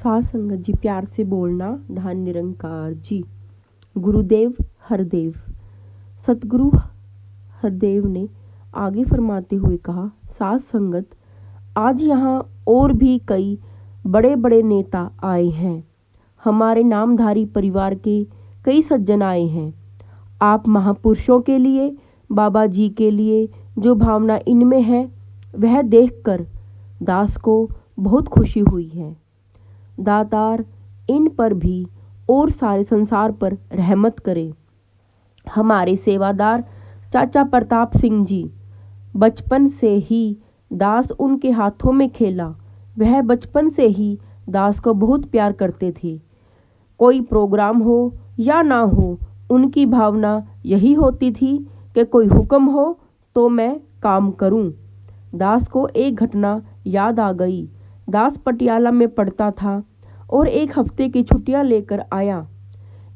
साध संगत जी, प्यार से बोलना। धन निरंकार जी। गुरुदेव हरदेव। सतगुरु हरदेव ने आगे फरमाते हुए कहा, साध संगत, आज यहाँ और भी कई बड़े बड़े नेता आए हैं। हमारे नामधारी परिवार के कई सज्जन आए हैं। आप महापुरुषों के लिए, बाबा जी के लिए जो भावना इनमें है, वह देखकर दास को बहुत खुशी हुई है। दातार इन पर भी और सारे संसार पर रहमत करे। हमारे सेवादार चाचा प्रताप सिंह जी, बचपन से ही दास उनके हाथों में खेला। वह बचपन से ही दास को बहुत प्यार करते थे। कोई प्रोग्राम हो या ना हो, उनकी भावना यही होती थी कि कोई हुक्म हो तो मैं काम करूं। दास को एक घटना याद आ गई। दास पटियाला में पढ़ता था और एक हफ्ते की छुट्टियां लेकर आया।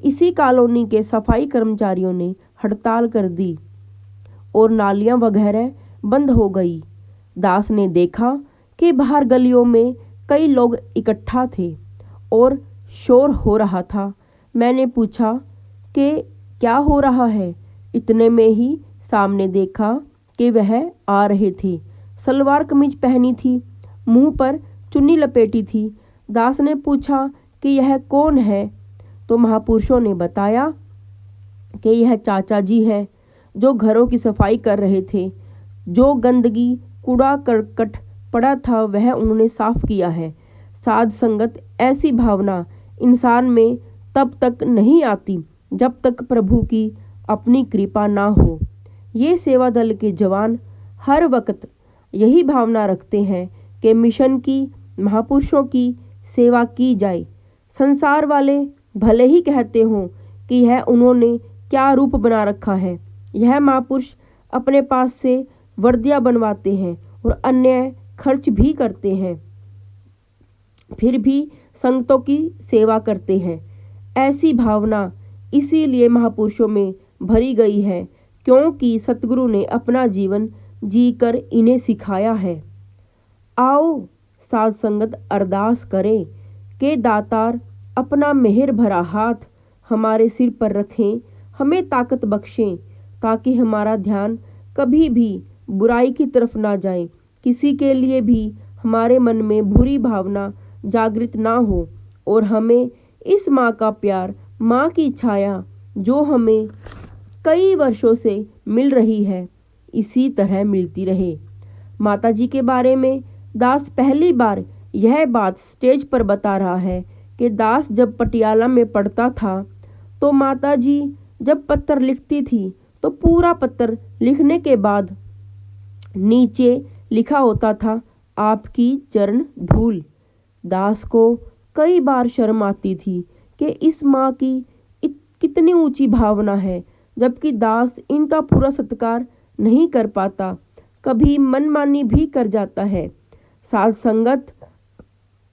इसी कॉलोनी के सफाई कर्मचारियों ने हड़ताल कर दी और नालियां वगैरह बंद हो गई। दास ने देखा कि बाहर गलियों में कई लोग इकट्ठा थे और शोर हो रहा था। मैंने पूछा कि क्या हो रहा है। इतने में ही सामने देखा कि वह आ रहे थे। सलवार कमीज पहनी थी, मुंह पर चुन्नी लपेटी थी। दास ने पूछा कि यह कौन है, तो महापुरुषों ने बताया कि यह चाचा जी हैं, जो घरों की सफाई कर रहे थे। जो गंदगी, कूड़ा करकट पड़ा था, वह उन्होंने साफ किया है। साध संगत, ऐसी भावना इंसान में तब तक नहीं आती जब तक प्रभु की अपनी कृपा ना हो। ये सेवा दल के जवान हर वक्त यही भावना रखते हैं कि मिशन की, महापुरुषों की सेवा की जाए। संसार वाले भले ही कहते हों कि यह उन्होंने क्या रूप बना रखा है। यह महापुरुष अपने पास से वर्दियां बनवाते हैं और अन्य खर्च भी करते हैं, फिर भी संगतों की सेवा करते हैं। ऐसी भावना इसीलिए महापुरुषों में भरी गई है, क्योंकि सतगुरु ने अपना जीवन जीकर इन्हें सिखाया है। आओ साध संगत, अरदास करें कि दातार अपना मेहर भरा हाथ हमारे सिर पर रखें, हमें ताकत बख्शें, ताकि हमारा ध्यान कभी भी बुराई की तरफ ना जाए। किसी के लिए भी हमारे मन में बुरी भावना जागृत ना हो और हमें इस माँ का प्यार, माँ की छाया जो हमें कई वर्षों से मिल रही है, इसी तरह मिलती रहे। माता जी के बारे में दास पहली बार यह बात स्टेज पर बता रहा है कि दास जब पटियाला में पढ़ता था तो माता जी जब पत्र लिखती थी तो पूरा पत्र लिखने के बाद नीचे लिखा होता था, आपकी चरण धूल। दास को कई बार शर्म आती थी कि इस माँ की कितनी ऊंची भावना है, जबकि दास इनका पूरा सत्कार नहीं कर पाता, कभी मनमानी भी कर जाता है। साध संगत,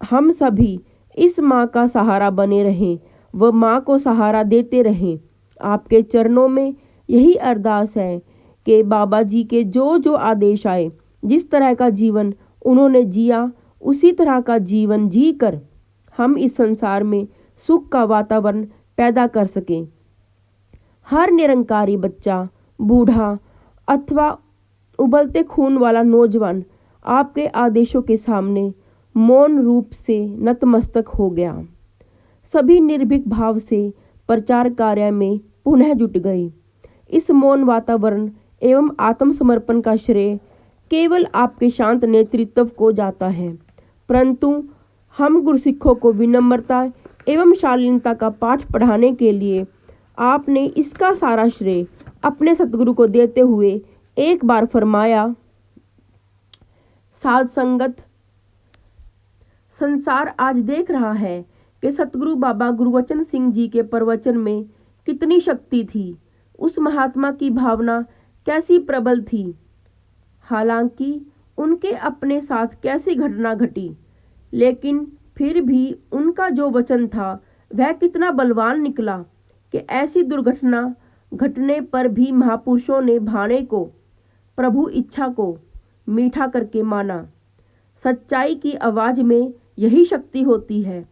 हम सभी इस माँ का सहारा बने रहें, व माँ को सहारा देते रहें। आपके चरणों में यही अरदास है कि बाबा जी के जो जो आदेश आए, जिस तरह का जीवन उन्होंने जिया, उसी तरह का जीवन जी कर हम इस संसार में सुख का वातावरण पैदा कर सकें। हर निरंकारी बच्चा, बूढ़ा अथवा उबलते खून वाला नौजवान आपके आदेशों के सामने मौन रूप से नतमस्तक हो गया। सभी निर्भीक भाव से प्रचार कार्य में पुनः जुट गए। इस मौन वातावरण एवं आत्मसमर्पण का श्रेय केवल आपके शांत नेतृत्व को जाता है, परंतु हम गुरसिखों को विनम्रता एवं शालीनता का पाठ पढ़ाने के लिए आपने इसका सारा श्रेय अपने सतगुरु को देते हुए एक बार फरमाया, साध संगत, संसार आज देख रहा है कि सतगुरु बाबा गुरबचन सिंह जी के प्रवचन में कितनी शक्ति थी। उस महात्मा की भावना कैसी प्रबल थी। हालांकि उनके अपने साथ कैसी घटना घटी, लेकिन फिर भी उनका जो वचन था वह कितना बलवान निकला कि ऐसी दुर्घटना घटने पर भी महापुरुषों ने भाने को, प्रभु इच्छा को मीठा करके माना। सच्चाई की आवाज में यही शक्ति होती है।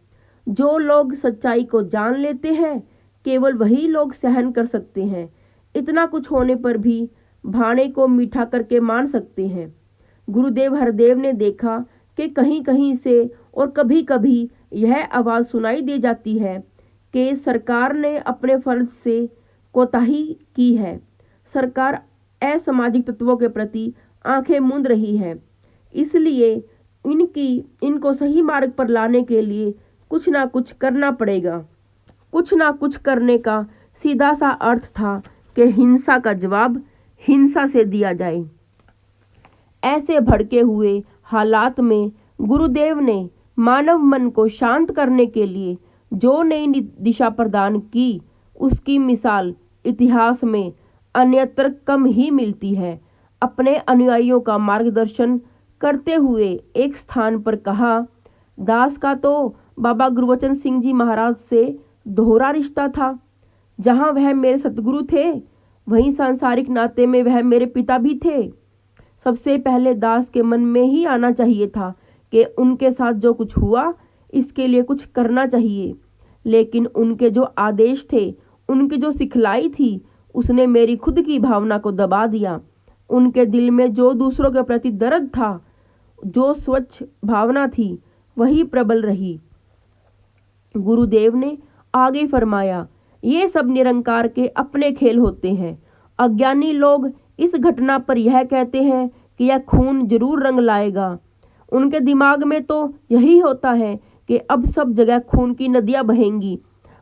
जो लोग सच्चाई को जान लेते हैं केवल वही लोग सहन कर सकते हैं। इतना कुछ होने पर भी भाणे को मीठा करके मान सकते हैं। गुरुदेव हरदेव ने देखा कि कहीं कहीं से और कभी कभी यह आवाज़ सुनाई दे जाती है कि सरकार ने अपने फर्ज से कोताही की है। सरकार असामाजिक तत्वों के प्रति आंखें मूंद रही है। इसलिए इनको सही मार्ग पर लाने के लिए कुछ ना कुछ करना पड़ेगा। कुछ ना कुछ करने का सीधा सा अर्थ था कि हिंसा का जवाब हिंसा से दिया जाए। ऐसे भड़के हुए हालात में गुरुदेव ने मानव मन को शांत करने के लिए जो नई दिशा प्रदान की उसकी मिसाल इतिहास में अन्यत्र कम ही मिलती है। अपने अनुयायियों का मार्गदर्शन करते हुए एक स्थान पर कहा, दास का तो बाबा गुरबचन सिंह जी महाराज से दोहरा रिश्ता था। जहाँ वह मेरे सतगुरु थे वहीं सांसारिक नाते में वह मेरे पिता भी थे। सबसे पहले दास के मन में ही आना चाहिए था कि उनके साथ जो कुछ हुआ इसके लिए कुछ करना चाहिए, लेकिन उनके जो आदेश थे, उनकी जो सिखलाई थी, उसने मेरी खुद की भावना को दबा दिया। उनके दिल में जो दूसरों के प्रति दर्द था, जो स्वच्छ भावना थी, वही प्रबल रही। गुरुदेव ने आगे फरमाया, ये सब निरंकार के अपने खेल होते हैं। अज्ञानी लोग इस घटना पर यह कहते हैं कि यह खून जरूर रंग लाएगा। उनके दिमाग में तो यही होता है कि अब सब जगह खून की नदियां बहेंगी।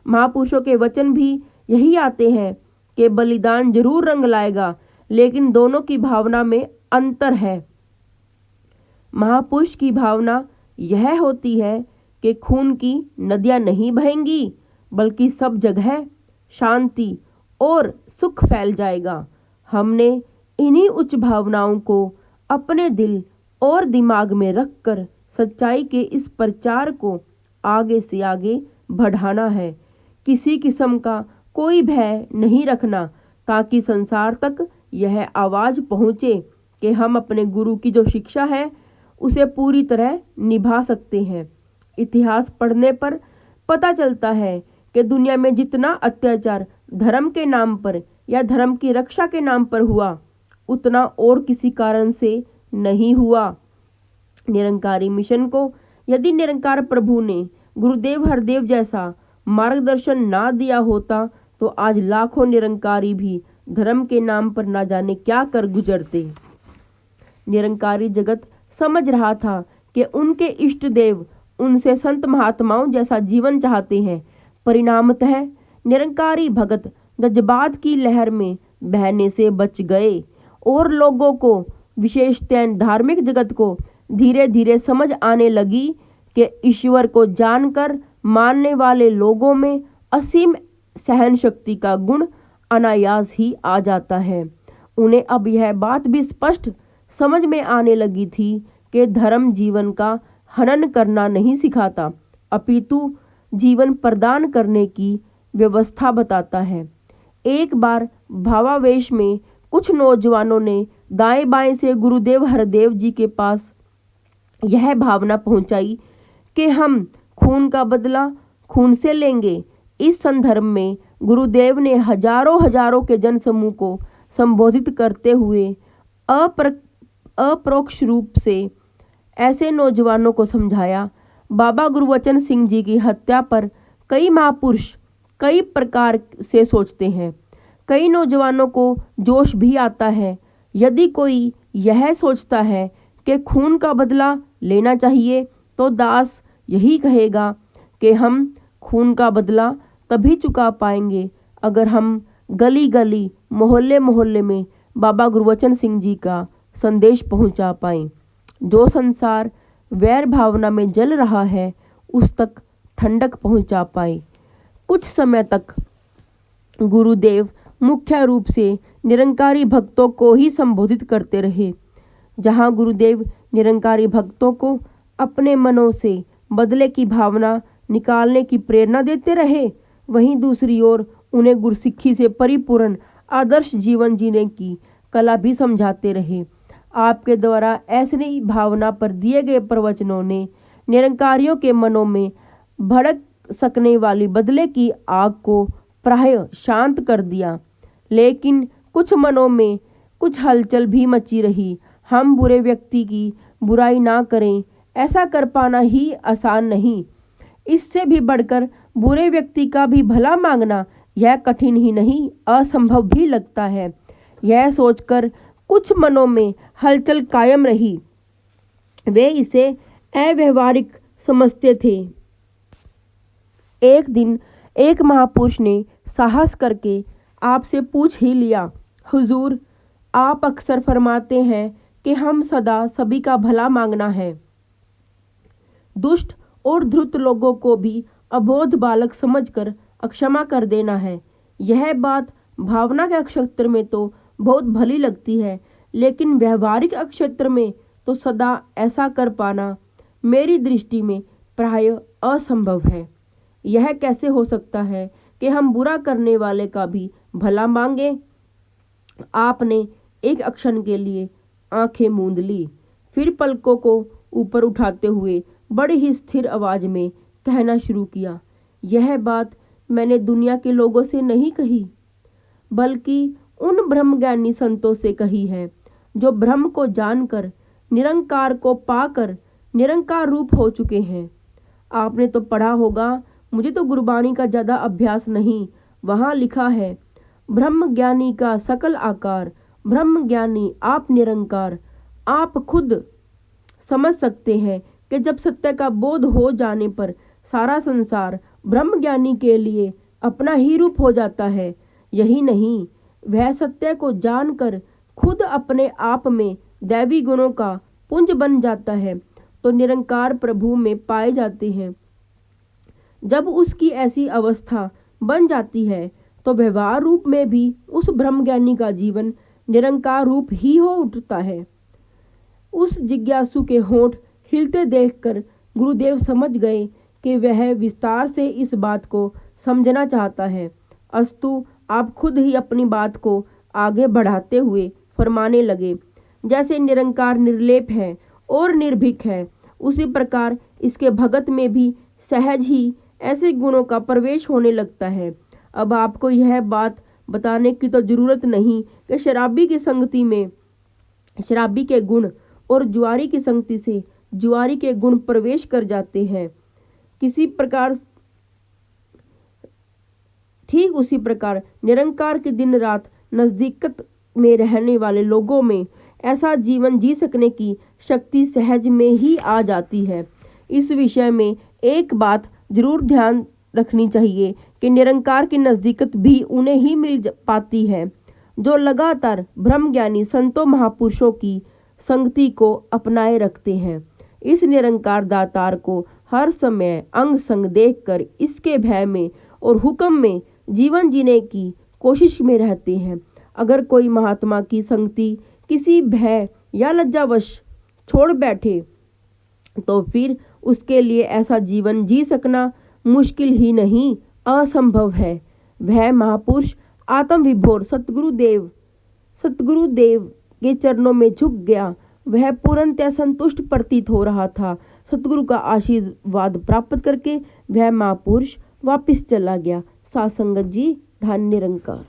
महापुरुषों के वचन भी यही आते हैं कि बलिदान जरूर रंग लाएगा, लेकिन दोनों की भावना में अंतर है। महापुरुष की भावना यह होती है कि खून की नदियां नहीं बहेंगी, बल्कि सब जगह शांति और सुख फैल जाएगा। हमने इन्हीं उच्च भावनाओं को अपने दिल और दिमाग में रखकर सच्चाई के इस प्रचार को आगे से आगे बढ़ाना है। किसी किस्म का कोई भय नहीं रखना, ताकि संसार तक यह आवाज़ पहुँचे कि हम अपने गुरु की जो शिक्षा है उसे पूरी तरह निभा सकते हैं। इतिहास पढ़ने पर पता चलता है कि दुनिया में जितना अत्याचार धर्म के नाम पर या धर्म की रक्षा के नाम पर हुआ, उतना और किसी कारण से नहीं हुआ। निरंकारी मिशन को यदि निरंकार प्रभु ने गुरुदेव हरदेव जैसा मार्गदर्शन ना दिया होता तो आज लाखों निरंकारी भी धर्म के नाम पर ना जाने क्या कर गुजरते। निरंकारी जगत समझ रहा था कि उनके इष्ट देव उनसे संत महात्माओं जैसा जीवन चाहते हैं। परिणामतः निरंकारी भगत जज्बात की लहर में बहने से बच गए और लोगों को, विशेषतः धार्मिक जगत को धीरे धीरे समझ आने लगी कि ईश्वर को जानकर मानने वाले लोगों में असीम सहन शक्ति का गुण अनायास ही आ जाता है। उन्हें अब यह बात भी स्पष्ट समझ में आने लगी थी कि धर्म जीवन का हनन करना नहीं सिखाता, अपितु जीवन प्रदान करने की व्यवस्था बताता है। एक बार भावावेश में कुछ नौजवानों ने दाएं बाएं से गुरुदेव हरदेव जी के पास यह भावना पहुंचाई कि हम खून का बदला खून से लेंगे। इस संदर्भ में गुरुदेव ने हजारों के जनसमूह को संबोधित करते हुए अपरोक्ष रूप से ऐसे नौजवानों को समझाया। बाबा गुरबचन सिंह जी की हत्या पर कई महापुरुष कई प्रकार से सोचते हैं। कई नौजवानों को जोश भी आता है। यदि कोई यह सोचता है कि खून का बदला लेना चाहिए तो दास यही कहेगा कि हम खून का बदला तभी चुका पाएंगे अगर हम गली गली मोहल्ले मोहल्ले में बाबा गुरबचन सिंह जी का संदेश पहुंचा पाएं। जो संसार वैर भावना में जल रहा है उस तक ठंडक पहुंचा पाए। कुछ समय तक गुरुदेव मुख्य रूप से निरंकारी भक्तों को ही संबोधित करते रहे। जहां गुरुदेव निरंकारी भक्तों को अपने मनों से बदले की भावना निकालने की प्रेरणा देते रहे, वहीं दूसरी ओर उन्हें गुरसिक्खी से परिपूर्ण आदर्श जीवन जीने की कला भी समझाते रहे। आपके द्वारा ऐसी भावना पर दिए गए प्रवचनों ने निरंकारियों के मनों में भड़क सकने वाली बदले की आग को प्रायः शांत कर दिया। लेकिन कुछ मनों में कुछ हलचल भी मची रही। हम बुरे व्यक्ति की बुराई ना करें, ऐसा कर पाना ही आसान नहीं, इससे भी बढ़कर बुरे व्यक्ति का भी भला मांगना यह कठिन ही नहीं असंभव भी लगता है। यह सोचकर कुछ मनों में हलचल कायम रही। वे इसे अव्यवहारिक समझते थे। एक दिन एक महापुरुष ने साहस करके आपसे पूछ ही लिया, हुजूर, आप अक्सर फरमाते हैं कि हम सदा सभी का भला मांगना है, दुष्ट और धूर्त लोगों को भी अबोध बालक समझकर अक्षमा कर देना है। यह बात भावना के क्षेत्र में तो बहुत भली लगती है, लेकिन व्यवहारिक क्षेत्र में तो सदा ऐसा कर पाना मेरी दृष्टि में प्रायः असंभव है। यह कैसे हो सकता है कि हम बुरा करने वाले का भी भला मांगे? आपने एक क्षण के लिए आंखें मूंद ली, फिर पलकों को ऊपर उठाते हुए बड़ी ही स्थिर आवाज में कहना शुरू किया, यह बात मैंने दुनिया के लोगों से नहीं कही, बल्कि उन ब्रह्मज्ञानी संतों से कही है जो ब्रह्म को जानकर, निरंकार को पाकर निरंकार रूप हो चुके हैं। आपने तो पढ़ा होगा, मुझे तो गुरबानी का ज़्यादा अभ्यास नहीं। वहाँ लिखा है, ब्रह्म ज्ञानी का सकल आकार, ब्रह्म ज्ञानी आप निरंकार। आप खुद समझ सकते हैं कि जब सत्य का बोध हो जाने पर सारा संसार ब्रह्म ज्ञानी के लिए अपना ही रूप हो जाता है। यही नहीं, वह सत्य को जानकर खुद अपने आप में दैवी गुणों का पुंज बन जाता है, तो निरंकार प्रभु में पाए जाते हैं। जब उसकी ऐसी अवस्था बन जाती है तो व्यवहार रूप में भी उस ब्रह्मज्ञानी का जीवन निरंकार रूप ही हो उठता है। उस जिज्ञासु के होंठ हिलते देखकर गुरुदेव समझ गए कि वह विस्तार से इस बात को समझना चाहता है। अस्तु, आप खुद ही अपनी बात को आगे बढ़ाते हुए फरमाने लगे, जैसे निरंकार निर्लेप है और निर्भीक है, उसी प्रकार इसके भगत में भी सहज ही ऐसे गुणों का प्रवेश होने लगता है। अब आपको यह बात बताने की तो जरूरत नहीं कि शराबी की संगति में शराबी के गुण और जुआरी की संगति से जुआरी के गुण प्रवेश कर जाते हैं। ठीक उसी प्रकार निरंकार के दिन रात नजदीकत में रहने वाले लोगों में ऐसा जीवन जी सकने की शक्ति सहज में ही आ जाती है। इस विषय में एक बात जरूर ध्यान रखनी चाहिए कि निरंकार की नजदीकत भी उन्हें ही मिल पाती है जो लगातार ब्रह्मज्ञानी संतों महापुरुषों की संगति को अपनाए रखते हैं। इस निरंकार दातार को हर समय अंग संग देखकर इसके भय में और हुक्म में जीवन जीने की कोशिश में रहते हैं। अगर कोई महात्मा की संगति किसी भय या लज्जावश छोड़ बैठे तो फिर उसके लिए ऐसा जीवन जी सकना मुश्किल ही नहीं असंभव है। वह महापुरुष आत्म विभोर सतगुरुदेव के चरणों में झुक गया। वह पूर्णतः संतुष्ट प्रतीत हो रहा था। सतगुरु का आशीर्वाद प्राप्त करके वह महापुरुष वापस चला गया। साथ संगत जी, धन्य निरंकार।